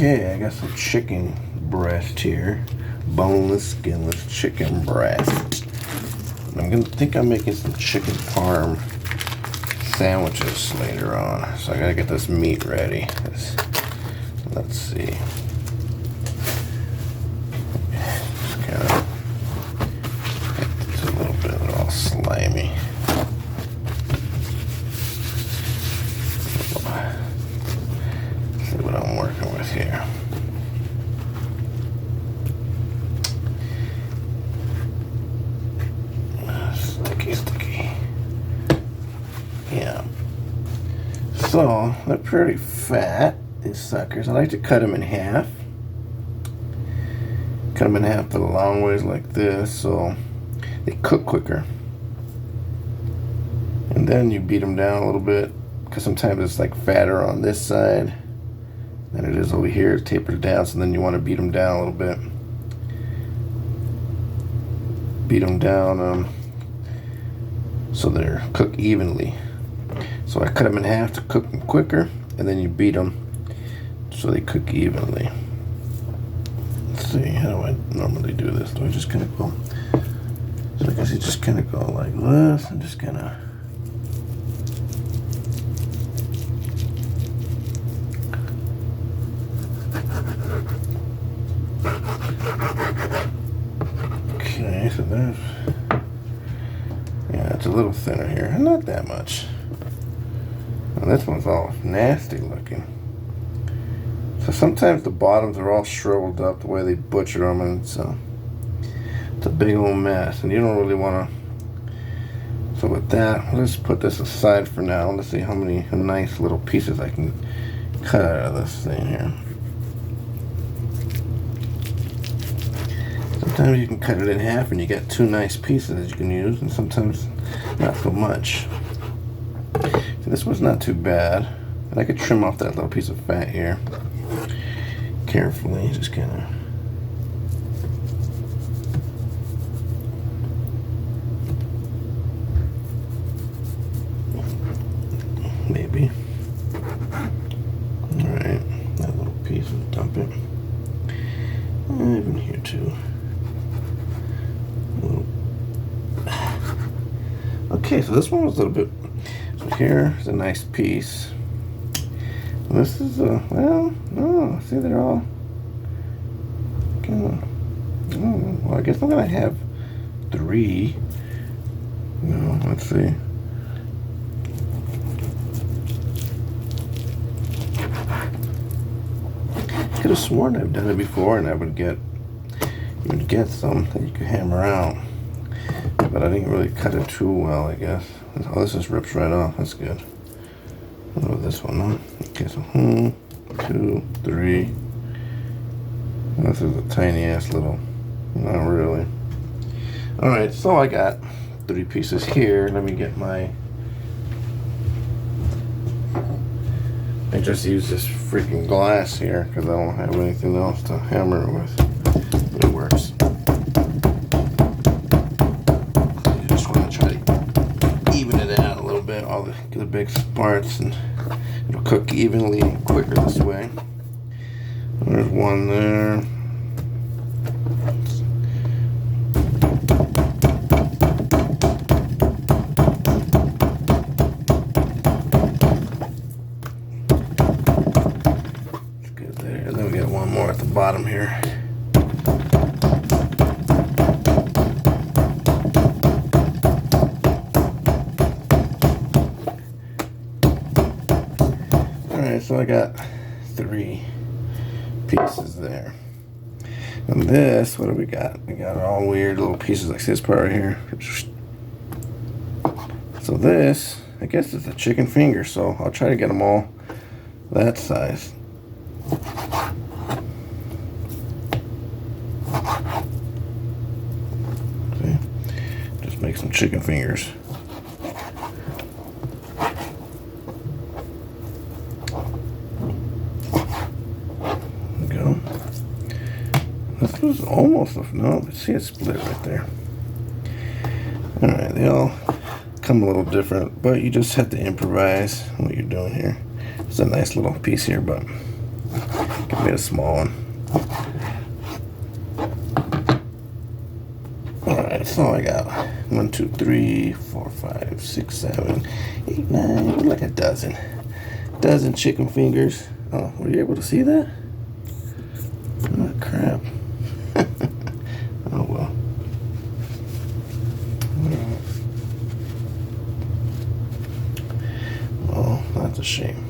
Okay, I got some chicken breast here. Boneless, skinless chicken breast. And I'm making some chicken parm sandwiches later on. So I gotta get this meat ready. Let's see. Just kind of, it's a little bit all slimy. See what I'm working with here. Sticky. Yeah. So, they're pretty fat, these suckers. I like to cut them in half. Cut them in half the long ways like this so they cook quicker. And then you beat them down a little bit because sometimes it's like fatter on this side than it is over here. It tapers down, so then you want to beat them down a little bit. Beat them down so they're cooked evenly. So I cut them in half to cook them quicker, and then you beat them so they cook evenly. Let's see, how do I normally do this? Do I just kind of go? So I guess you just kind of go like this and just kind of. Okay, so there's. Yeah, it's a little thinner here. Not that much. And this one's all nasty looking. So sometimes the bottoms are all shriveled up the way they butcher them, and it's a big old mess. And you don't really want to. So with that, let's put this aside for now. Let's see how many nice little pieces I can cut out of this thing here. Sometimes you can cut it in half and you get two nice pieces that you can use, and sometimes not so much. So this one's not too bad. And I could trim off that little piece of fat here. Carefully, just kind of. Maybe. Alright, that little piece, we'll dump it. And even here too. Okay, so this one was a little bit. So here's a nice piece. This is well, no. See, they're all kind of. Oh, well, I guess I'm gonna have 3. No, let's see. Could have sworn I've done it before, and I would get. You would get some that you could hammer out. But I didn't really cut it too well, I guess. Oh, this just rips right off. That's good. What about this one, huh? Okay, so 1, 2, 3. This is a tiny ass little. Not really. Alright, so I got 3 pieces here. Let me get my. I just use this freaking glass here because I don't have anything else to hammer it with. It works. All the big parts, and it'll cook evenly and quicker this way. There's one there. It's good there. And then we got one more at the bottom here. So I got 3 pieces there. And this, what do we got? We got all weird little pieces like this part right here. So this, I guess it's a chicken finger, so I'll try to get them all that size. See? Just make some chicken fingers. This was almost, no, see it split right there. Alright, they all come a little different, but you just have to improvise what you're doing here. It's a nice little piece here, but you can I made a small one. Alright, so I got 1, 2, 3, 4, 5, 6, 7, 8, 9, like a dozen chicken fingers. Oh, were you able to see that? Oh, crap. Oh, well. Alright. Well, that's a shame.